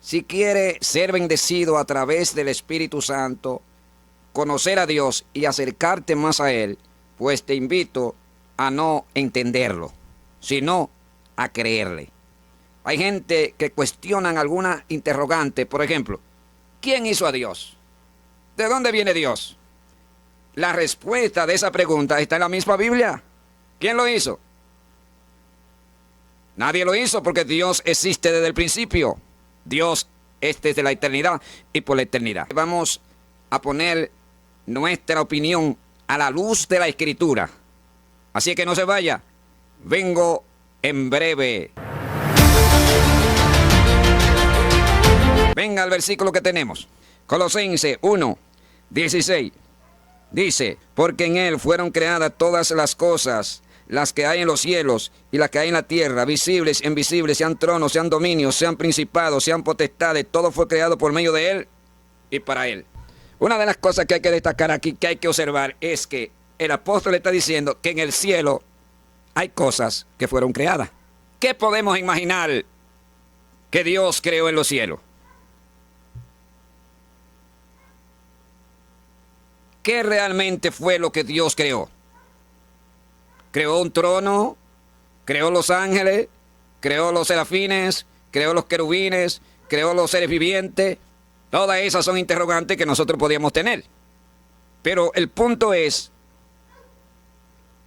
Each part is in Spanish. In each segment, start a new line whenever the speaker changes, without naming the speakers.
Si quiere ser bendecido a través del Espíritu Santo, conocer a Dios y acercarte más a Él, pues te invito a no entenderlo, sino a creerle. Hay gente que cuestionan alguna interrogante, por ejemplo, ¿quién hizo a Dios? ¿De dónde viene Dios? La respuesta de esa pregunta está en la misma Biblia. ¿Quién lo hizo? Nadie lo hizo porque Dios existe desde el principio. Dios es desde la eternidad y por la eternidad. Vamos a poner nuestra opinión a la luz de la Escritura. Así que no se vaya. Vengo en breve. Venga al versículo que tenemos. Colosenses 1:16. Dice, porque en Él fueron creadas todas las cosas, las que hay en los cielos y las que hay en la tierra, visibles e invisibles, sean tronos, sean dominios, sean principados, sean potestades, todo fue creado por medio de Él y para Él. Una de las cosas que hay que destacar aquí, que hay que observar, es que el apóstol está diciendo que en el cielo hay cosas que fueron creadas. ¿Qué podemos imaginar que Dios creó en los cielos? ¿Qué realmente fue lo que Dios creó? Creó un trono, creó los ángeles, creó los serafines, creó los querubines, creó los seres vivientes. Todas esas son interrogantes que nosotros podíamos tener. Pero el punto es,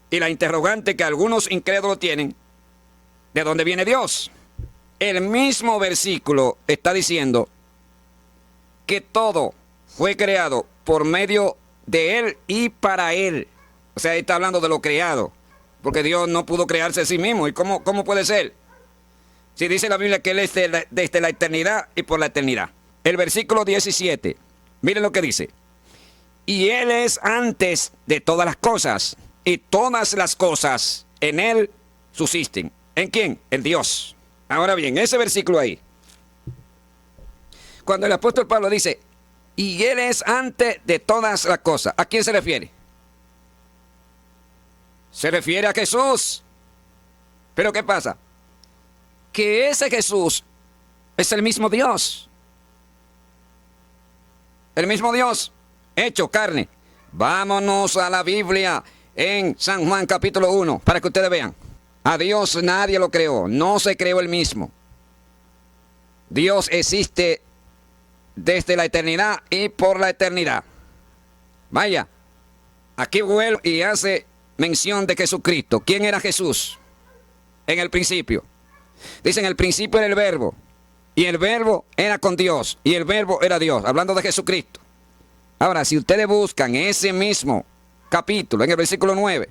y la interrogante que algunos incrédulos tienen, ¿de dónde viene Dios? El mismo versículo está diciendo que todo fue creado por medio de Él y para Él. O sea, está hablando de lo creado. Porque Dios no pudo crearse a sí mismo. ¿Y cómo puede ser? Si dice la Biblia que Él es desde la eternidad y por la eternidad. El versículo 17. Miren lo que dice. Y Él es antes de todas las cosas. Y todas las cosas en Él subsisten. ¿En quién? En Dios. Ahora bien, ese versículo ahí. Cuando el apóstol Pablo dice, y Él es antes de todas las cosas, ¿a quién se refiere? Se refiere a Jesús. Pero ¿qué pasa? Que ese Jesús es el mismo Dios. El mismo Dios hecho carne. Vámonos a la Biblia en San Juan capítulo 1 para que ustedes vean. A Dios nadie lo creó, no se creó él mismo. Dios existe desde la eternidad y por la eternidad. Vaya, aquí vuelve y hace mención de Jesucristo. ¿Quién era Jesús? En el principio. Dice, en el principio era el verbo. Y el verbo era con Dios. Y el verbo era Dios. Hablando de Jesucristo. Ahora, si ustedes buscan ese mismo capítulo, en el versículo 9,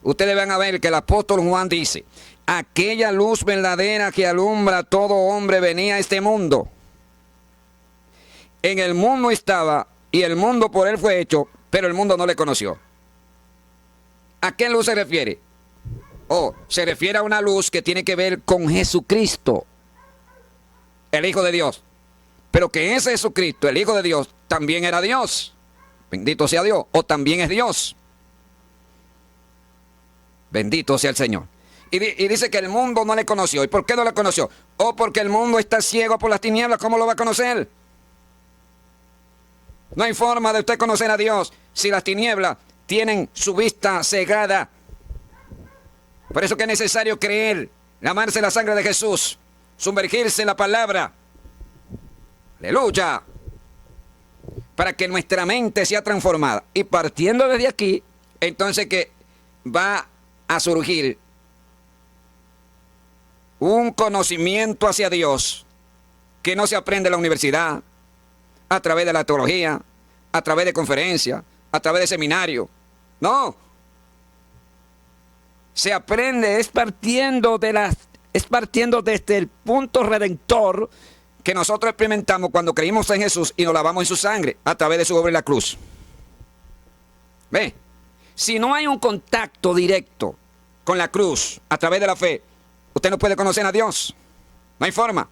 ustedes van a ver que el apóstol Juan dice, aquella luz verdadera que alumbra a todo hombre venía a este mundo. En el mundo estaba, y el mundo por él fue hecho, pero el mundo no le conoció. ¿A qué luz se refiere? Se refiere a una luz que tiene que ver con Jesucristo, el Hijo de Dios. Pero que ese Jesucristo, el Hijo de Dios, también era Dios. Bendito sea Dios. O también es Dios. Bendito sea el Señor. Y dice que el mundo no le conoció. ¿Y por qué no le conoció? Porque el mundo está ciego por las tinieblas. ¿Cómo lo va a conocer? No hay forma de usted conocer a Dios si las tinieblas tienen su vista cegada. Por eso que es necesario creer, lavarse la sangre de Jesús, sumergirse en la palabra. Aleluya. Para que nuestra mente sea transformada. Y partiendo desde aquí, entonces que va a surgir un conocimiento hacia Dios que no se aprende en la universidad, a través de la teología, a través de conferencias, a través de seminarios. No. Se aprende es partiendo desde el punto redentor que nosotros experimentamos cuando creímos en Jesús y nos lavamos en su sangre a través de su obra en la cruz. ¿Ve? Si no hay un contacto directo con la cruz a través de la fe, usted no puede conocer a Dios. No hay forma.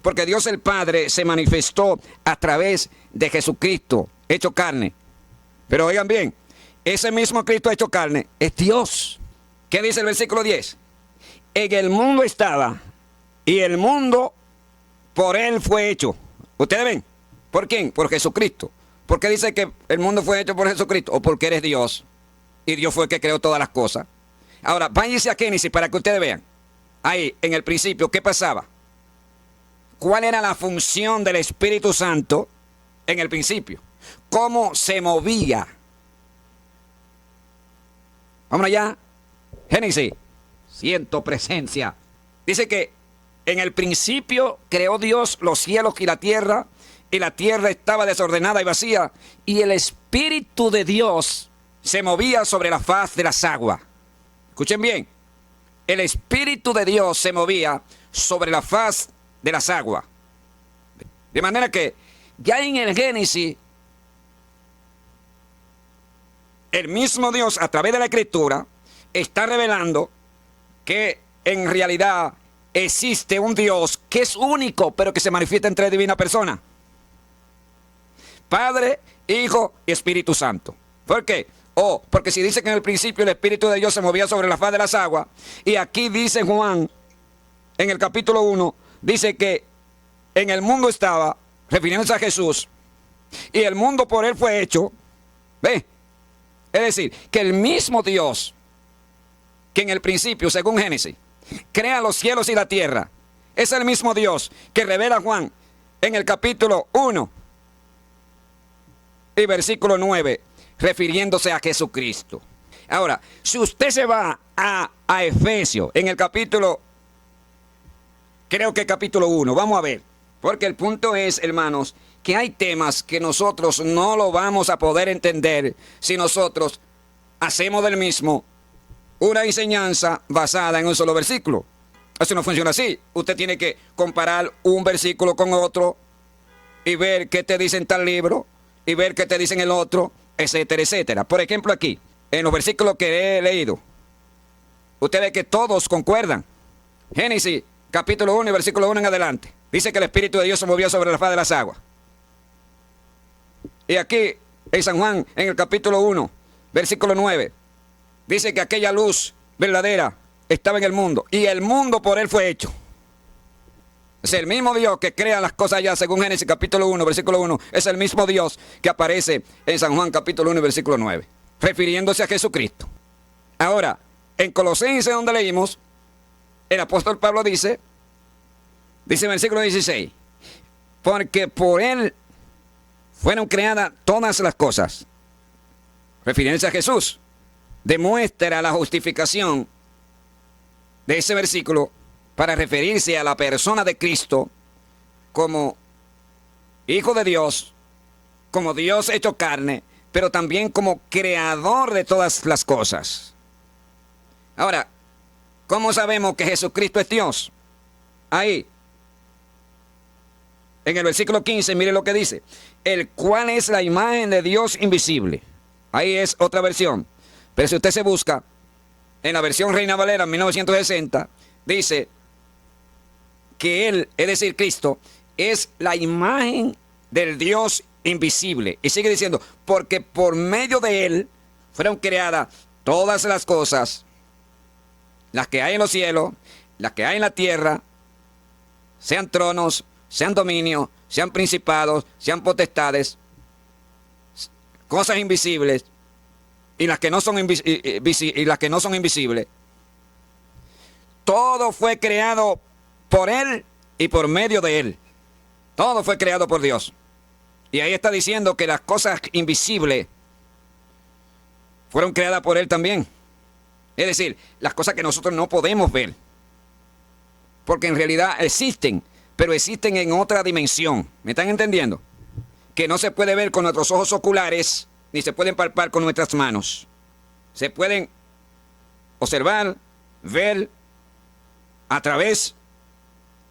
Porque Dios el Padre se manifestó a través de Jesucristo, hecho carne. Pero oigan bien, ese mismo Cristo hecho carne es Dios. ¿Qué dice el versículo 10? En el mundo estaba, y el mundo por Él fue hecho. ¿Ustedes ven? ¿Por quién? Por Jesucristo. ¿Por qué dice que el mundo fue hecho por Jesucristo? O porque eres Dios. Y Dios fue el que creó todas las cosas. Ahora, váyanse a Génesis para que ustedes vean. Ahí, en el principio, ¿qué pasaba? ¿Cuál era la función del Espíritu Santo en el principio? ¿Cómo se movía? Vamos allá. Génesis. Siento presencia. Dice que en el principio creó Dios los cielos y la tierra estaba desordenada y vacía, y el Espíritu de Dios se movía sobre la faz de las aguas. Escuchen bien. El Espíritu de Dios se movía sobre la faz de las aguas. De manera que ya en el Génesis, el mismo Dios, a través de la Escritura, está revelando que en realidad existe un Dios que es único, pero que se manifiesta en tres divinas personas: Padre, Hijo y Espíritu Santo. ¿Por qué? Porque si dice que en el principio el Espíritu de Dios se movía sobre la faz de las aguas, y aquí dice Juan, en el capítulo 1, dice que en el mundo estaba, refiriéndose a Jesús, y el mundo por Él fue hecho. ¿Ve? Es decir, que el mismo Dios que en el principio, según Génesis, crea los cielos y la tierra, es el mismo Dios que revela Juan en el capítulo 1 y versículo 9, refiriéndose a Jesucristo. Ahora, si usted se va a Efesios, en el capítulo, creo que capítulo 1, vamos a ver. Porque el punto es, hermanos, que hay temas que nosotros no lo vamos a poder entender si nosotros hacemos del mismo una enseñanza basada en un solo versículo. Eso no funciona así. Usted tiene que comparar un versículo con otro y ver qué te dice en tal libro y ver qué te dice en el otro, etcétera, etcétera. Por ejemplo, aquí, en los versículos que he leído, usted ve que todos concuerdan. Génesis, capítulo 1 y versículo 1 en adelante. Dice que el Espíritu de Dios se movió sobre la faz de las aguas. Y aquí, en San Juan, en el capítulo 1, versículo 9, dice que aquella luz verdadera estaba en el mundo, y el mundo por Él fue hecho. Es el mismo Dios que crea las cosas allá, según Génesis capítulo 1, versículo 1. Es el mismo Dios que aparece en San Juan capítulo 1 y versículo 9, refiriéndose a Jesucristo. Ahora, en Colosenses, donde leímos, el apóstol Pablo dice en el versículo 16, porque por Él fueron creadas todas las cosas, refiriéndose a Jesús. Demuestra la justificación de ese versículo para referirse a la persona de Cristo como Hijo de Dios, como Dios hecho carne, pero también como creador de todas las cosas. Ahora, ¿cómo sabemos que Jesucristo es Dios? Ahí, en el versículo 15, mire lo que dice: el cual es la imagen de Dios invisible. Ahí es otra versión. Pero si usted se busca en la versión Reina Valera 1960, dice que Él, es decir, Cristo, es la imagen del Dios invisible. Y sigue diciendo, porque por medio de Él fueron creadas todas las cosas, las que hay en los cielos, las que hay en la tierra, sean tronos, sean dominios, sean principados, sean potestades, cosas invisibles, y las que no son invisibles. Todo fue creado por Él y por medio de Él. Todo fue creado por Dios. Y ahí está diciendo que las cosas invisibles fueron creadas por Él también. Es decir, las cosas que nosotros no podemos ver. Porque en realidad existen, pero existen en otra dimensión. ¿Me están entendiendo? Que no se puede ver con nuestros ojos oculares, ni se pueden palpar con nuestras manos. Se pueden observar, ver a través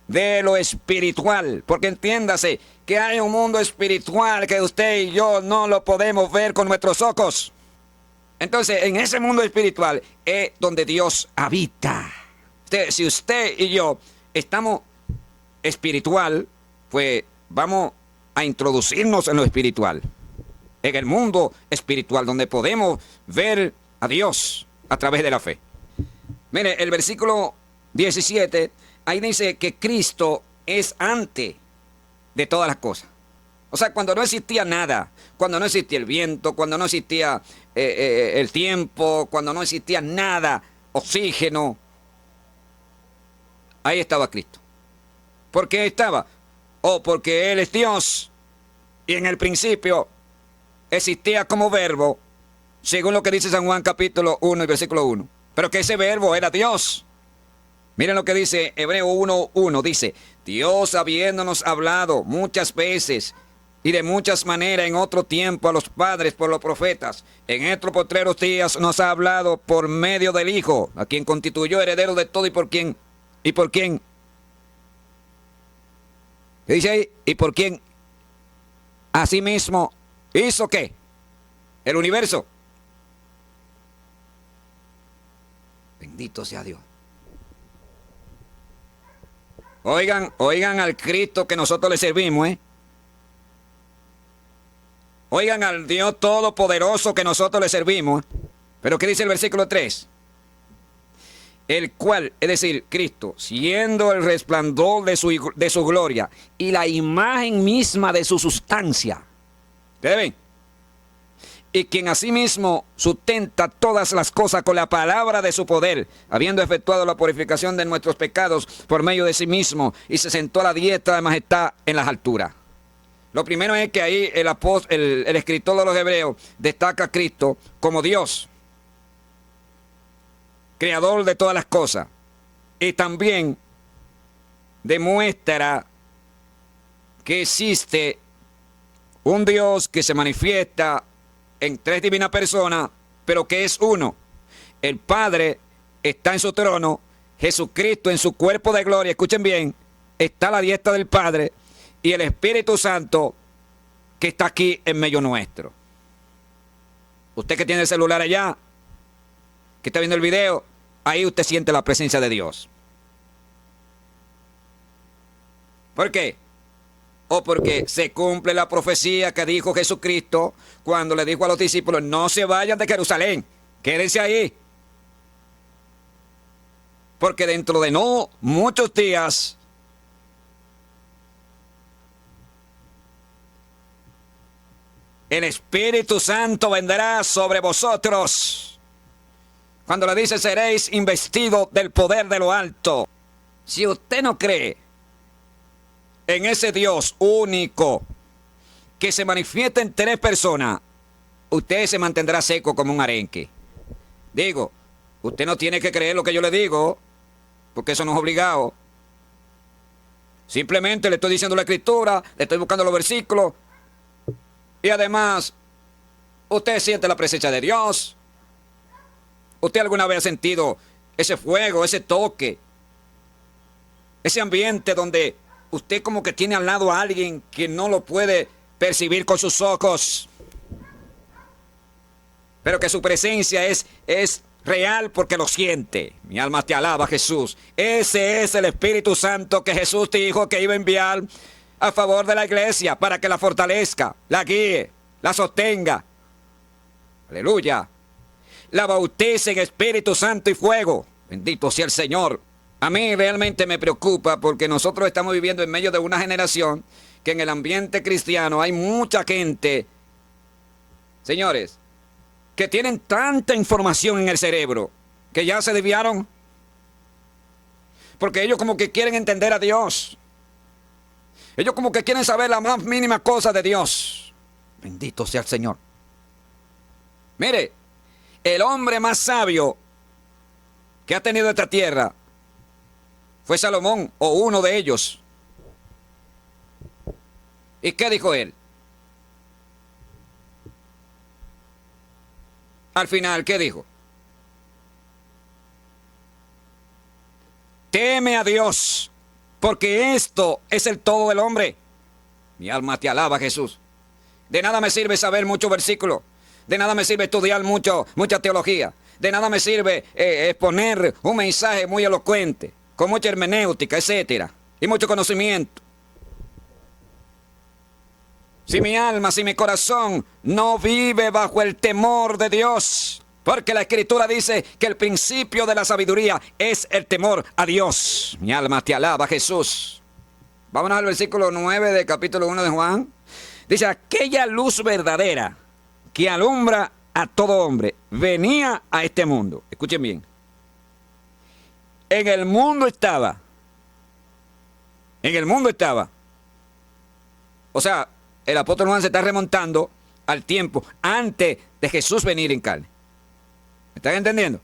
de lo espiritual. Porque entiéndase que hay un mundo espiritual que usted y yo no lo podemos ver con nuestros ojos. Entonces, en ese mundo espiritual es donde Dios habita. Si usted y yo estamos espiritual, pues vamos a introducirnos en lo espiritual. En el mundo espiritual, donde podemos ver a Dios a través de la fe. Mire, el versículo 17, ahí dice que Cristo es antes de todas las cosas. O sea, cuando no existía nada, cuando no existía el viento, cuando no existía el tiempo, cuando no existía nada, oxígeno, ahí estaba Cristo. ¿Por qué estaba? Porque Él es Dios y en el principio existía como verbo, según lo que dice San Juan capítulo 1 y versículo 1. Pero que ese verbo era Dios. Miren lo que dice Hebreo 1:1. Dice, Dios habiéndonos hablado muchas veces y de muchas maneras en otro tiempo a los padres por los profetas, en estos postreros días nos ha hablado por medio del Hijo, a quien constituyó heredero de todo y por quién. ¿Y por quién? ¿Qué dice ahí? ¿Y por quién? Asimismo, ¿hizo qué? El universo. Bendito sea Dios. Oigan al Cristo que nosotros le servimos, ¿eh? Oigan al Dios Todopoderoso que nosotros le servimos. Pero ¿qué dice el versículo 3? El cual, es decir, Cristo, siendo el resplandor de su gloria y la imagen misma de su sustancia. ¿Ustedes ven? Y quien asimismo sustenta todas las cosas con la palabra de su poder, habiendo efectuado la purificación de nuestros pecados por medio de sí mismo, y se sentó a la diestra de majestad en las alturas. Lo primero es que ahí el escritor de los Hebreos destaca a Cristo como Dios, creador de todas las cosas, y también demuestra que existe un Dios que se manifiesta en tres divinas personas, pero que es uno. El Padre está en su trono, Jesucristo en su cuerpo de gloria, escuchen bien, está a la diestra del Padre, y el Espíritu Santo que está aquí en medio nuestro. Usted que tiene el celular allá, que está viendo el video, ahí usted siente la presencia de Dios. ¿Por qué? Porque se cumple la profecía que dijo Jesucristo cuando le dijo a los discípulos, no se vayan de Jerusalén, quédense ahí. Porque dentro de no muchos días, el Espíritu Santo vendrá sobre vosotros. Cuando le dice, seréis investidos del poder de lo alto. Si usted no cree en ese Dios único que se manifiesta en tres personas, usted se mantendrá seco como un arenque. Digo, usted no tiene que creer lo que yo le digo, porque eso no es obligado. Simplemente le estoy diciendo la Escritura, le estoy buscando los versículos, y además, usted siente la presencia de Dios. ¿Usted alguna vez ha sentido ese fuego, ese toque, ese ambiente donde usted como que tiene al lado a alguien que no lo puede percibir con sus ojos, pero que su presencia es real porque lo siente? Mi alma te alaba, Jesús. Ese es el Espíritu Santo que Jesús dijo que iba a enviar a favor de la iglesia para que la fortalezca, la guíe, la sostenga. Aleluya. La bautice en Espíritu Santo y fuego. Bendito sea el Señor. A mí realmente me preocupa porque nosotros estamos viviendo en medio de una generación que en el ambiente cristiano hay mucha gente, señores, que tienen tanta información en el cerebro que ya se desviaron. Porque ellos como que quieren entender a Dios. Ellos como que quieren saber la más mínima cosa de Dios. Bendito sea el Señor. Mire, el hombre más sabio que ha tenido esta tierra fue Salomón, o uno de ellos. ¿Y qué dijo él? Al final, ¿qué dijo? Teme a Dios, porque esto es el todo del hombre. Mi alma te alaba, Jesús. De nada me sirve saber muchos versículos. De nada me sirve estudiar mucha teología. De nada me sirve exponer un mensaje muy elocuente, con mucha hermenéutica, etcétera, y mucho conocimiento. Si mi alma, si mi corazón no vive bajo el temor de Dios, porque la Escritura dice que el principio de la sabiduría es el temor a Dios. Mi alma te alaba, Jesús. Vámonos al versículo 9 del capítulo 1 de Juan. Dice, aquella luz verdadera que alumbra a todo hombre venía a este mundo. Escuchen bien. En el mundo estaba. En el mundo estaba. O sea, el apóstol Juan se está remontando al tiempo antes de Jesús venir en carne. ¿Me están entendiendo?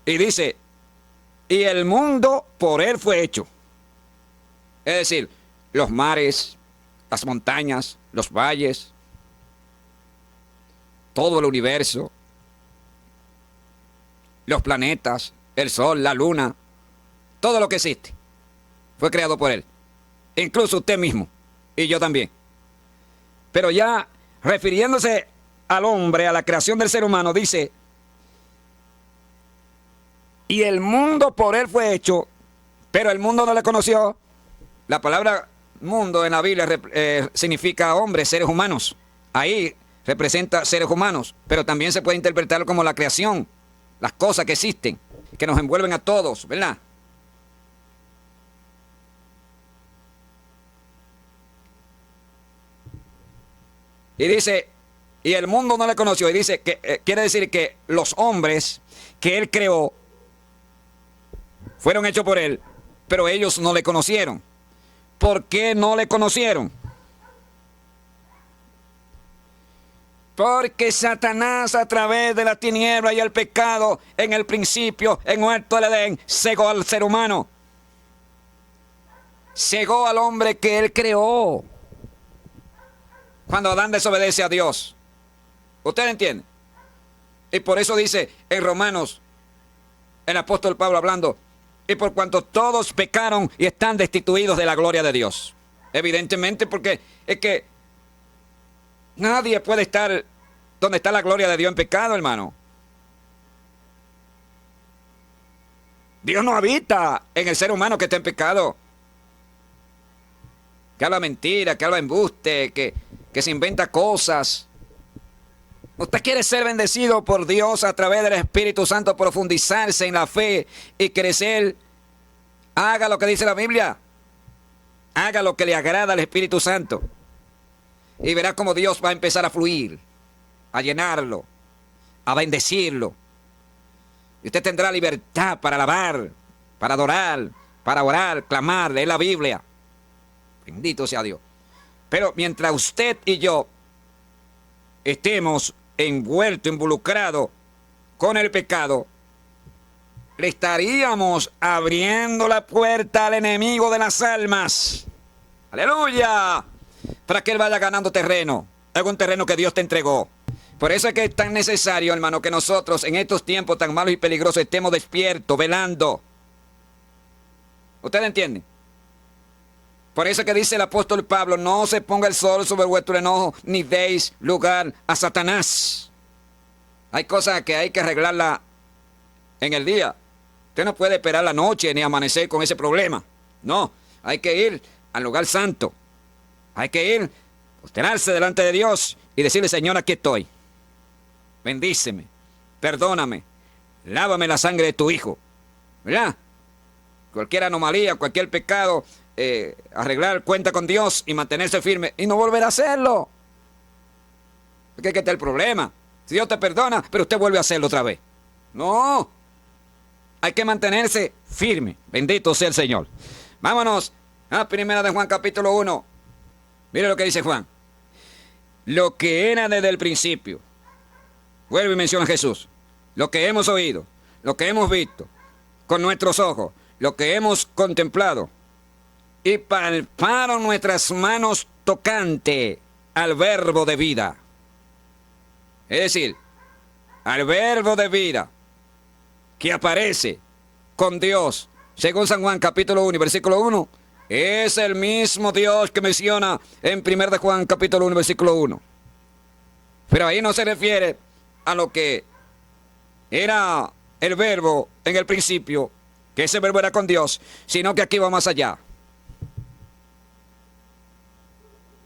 Y dice, y el mundo por él fue hecho. Es decir, los mares, las montañas, los valles, todo el universo, los planetas, el sol, la luna, todo lo que existe, fue creado por él. Incluso usted mismo, y yo también. Pero ya refiriéndose al hombre, a la creación del ser humano, dice, y el mundo por él fue hecho, pero el mundo no le conoció. La palabra mundo en la Biblia significa hombres, seres humanos. Ahí representa seres humanos, pero también se puede interpretar como la creación, las cosas que existen, que nos envuelven a todos, ¿verdad? Y dice, y el mundo no le conoció. Y dice que quiere decir que los hombres que él creó fueron hechos por él, pero ellos no le conocieron. ¿Por qué no le conocieron? Porque Satanás, a través de la tiniebla y el pecado, en el principio, en huerto del Edén, cegó al ser humano. Cegó al hombre que él creó. Cuando Adán desobedece a Dios. ¿Usted entiende? Y por eso dice en Romanos, el apóstol Pablo hablando, y por cuanto todos pecaron y están destituidos de la gloria de Dios. Evidentemente, porque es que nadie puede estar donde está la gloria de Dios en pecado, hermano. Dios no habita en el ser humano que está en pecado. Que habla mentira, que habla embuste, que se inventa cosas. Usted quiere ser bendecido por Dios a través del Espíritu Santo, profundizarse en la fe y crecer. Haga lo que dice la Biblia. Haga lo que le agrada al Espíritu Santo. Y verá cómo Dios va a empezar a fluir, a llenarlo, a bendecirlo. Y usted tendrá libertad para alabar, para adorar, para orar, clamar, leer la Biblia. Bendito sea Dios. Pero mientras usted y yo estemos envueltos, involucrados con el pecado, le estaríamos abriendo la puerta al enemigo de las almas. ¡Aleluya! Para que él vaya ganando terreno. Algún terreno que Dios te entregó. Por eso es que es tan necesario, hermano, que nosotros en estos tiempos tan malos y peligrosos estemos despiertos, velando. ¿Usted entiende? Por eso es que dice el apóstol Pablo, no se ponga el sol sobre vuestro enojo, ni deis lugar a Satanás. Hay cosas que hay que arreglarla en el día. Usted no puede esperar la noche ni amanecer con ese problema. No, hay que ir al lugar santo. Hay que ir, postrarse delante de Dios y decirle, Señor, aquí estoy. Bendíceme, perdóname, lávame la sangre de tu Hijo. ¿Verdad? Cualquier anomalía, cualquier pecado, arreglar cuenta con Dios y mantenerse firme y no volver a hacerlo. Porque es que está el problema. Si Dios te perdona, pero usted vuelve a hacerlo otra vez. No. Hay que mantenerse firme. Bendito sea el Señor. Vámonos a Primera de Juan capítulo 1. Mire lo que dice Juan. Lo que era desde el principio. Vuelve y menciona a Jesús. Lo que hemos oído, lo que hemos visto con nuestros ojos, lo que hemos contemplado. Y palparon nuestras manos tocante al verbo de vida. Es decir, al verbo de vida que aparece con Dios, según San Juan capítulo 1 y versículo 1, es el mismo Dios que menciona en 1 de Juan capítulo 1 versículo 1. Pero ahí no se refiere a lo que era el verbo en el principio, que ese verbo era con Dios, sino que aquí va más allá.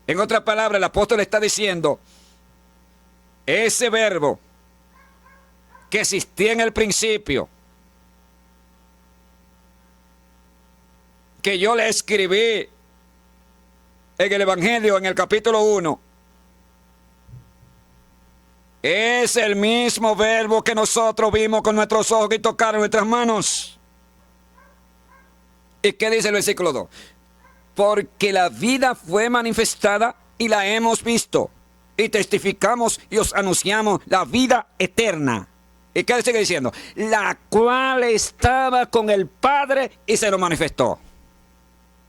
En otras palabras, el apóstol está diciendo, ese verbo que existía en el principio, que yo le escribí en el Evangelio, en el capítulo 1, es el mismo verbo que nosotros vimos con nuestros ojos y tocaron nuestras manos. ¿Y qué dice el versículo 2? Porque la vida fue manifestada y la hemos visto, y testificamos y os anunciamos la vida eterna. ¿Y qué sigue diciendo? La cual estaba con el Padre y se nos manifestó.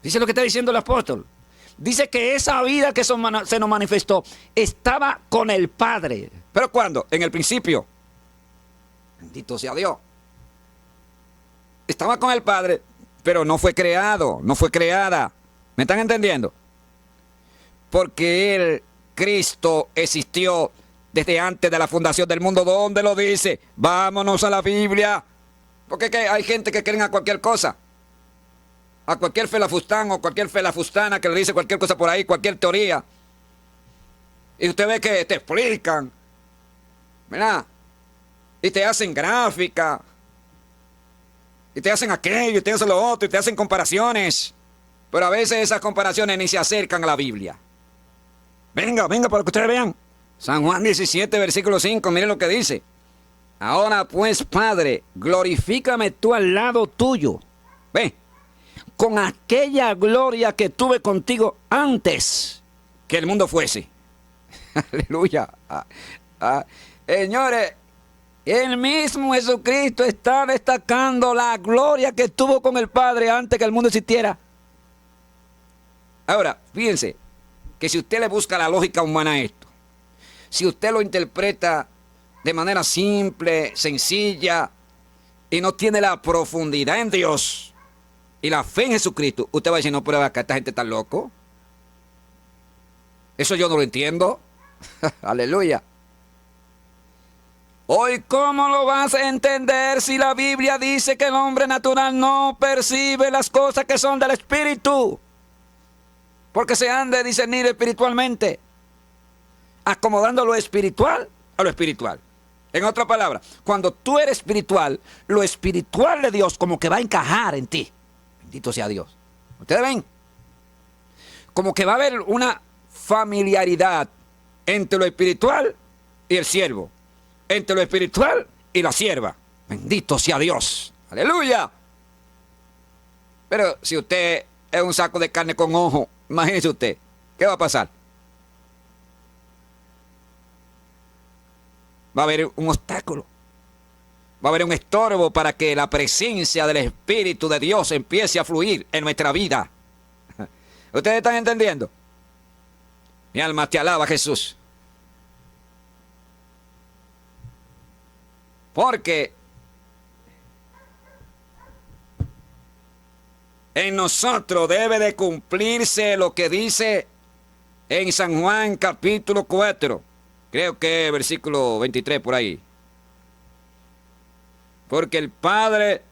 Dice lo que está diciendo el apóstol. Dice que esa vida que se nos manifestó estaba con el Padre. ¿Pero cuándo? En el principio. Bendito sea Dios. Estaba con el Padre, pero no fue creado, no fue creada. ¿Me están entendiendo? Porque Él, Cristo, existió desde antes de la fundación del mundo. ¿Dónde lo dice? Vámonos a la Biblia. Porque hay gente que creen a cualquier cosa. A cualquier felafustán o cualquier felafustana que le dice cualquier cosa por ahí, cualquier teoría. Y usted ve que te explican, ¿verdad? Y te hacen gráfica. Y te hacen aquello, y te hacen lo otro, y te hacen comparaciones. Pero a veces esas comparaciones ni se acercan a la Biblia. Venga para que ustedes vean. San Juan 17, versículo 5, miren lo que dice. Ahora pues, Padre, glorifícame tú al lado tuyo. Ve. Con aquella gloria que tuve contigo antes que el mundo fuese. Aleluya. Señores, el mismo Jesucristo está destacando la gloria que tuvo con el Padre antes que el mundo existiera. Ahora, fíjense que si usted le busca la lógica humana a esto, si usted lo interpreta de manera simple, sencilla, y no tiene la profundidad en Dios y la fe en Jesucristo, usted va a decir, no, pero acá esta gente está loco. Eso yo no lo entiendo. Aleluya. Hoy, ¿cómo lo vas a entender si la Biblia dice que el hombre natural no percibe las cosas que son del Espíritu? Porque se han de discernir espiritualmente, acomodando lo espiritual a lo espiritual. En otra palabra, cuando tú eres espiritual, lo espiritual de Dios como que va a encajar en ti. Bendito sea Dios. ¿Ustedes ven? Como que va a haber una familiaridad entre lo espiritual y el siervo. Entre lo espiritual y la sierva. Bendito sea Dios. Aleluya. Pero si usted es un saco de carne con ojo, imagínese usted, ¿qué va a pasar? Va a haber un obstáculo. Va a haber un estorbo para que la presencia del Espíritu de Dios empiece a fluir en nuestra vida. ¿Ustedes están entendiendo? Mi alma te alaba, Jesús. Porque en nosotros debe de cumplirse lo que dice en San Juan capítulo 4. Creo que versículo 23 por ahí. Porque el Padre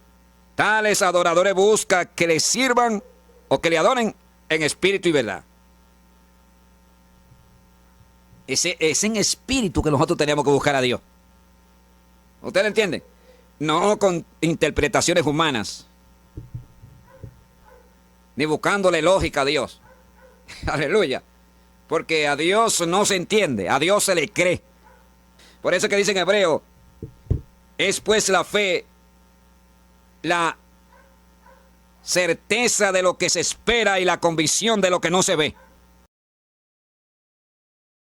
tales adoradores busca que le sirvan o que le adoren en espíritu y verdad. Es en espíritu que nosotros tenemos que buscar a Dios. ¿Ustedes entienden? No con interpretaciones humanas. Ni buscándole lógica a Dios. Aleluya. Porque a Dios no se entiende, a Dios se le cree. Por eso que dice en hebreo, es pues la fe, la certeza de lo que se espera y la convicción de lo que no se ve.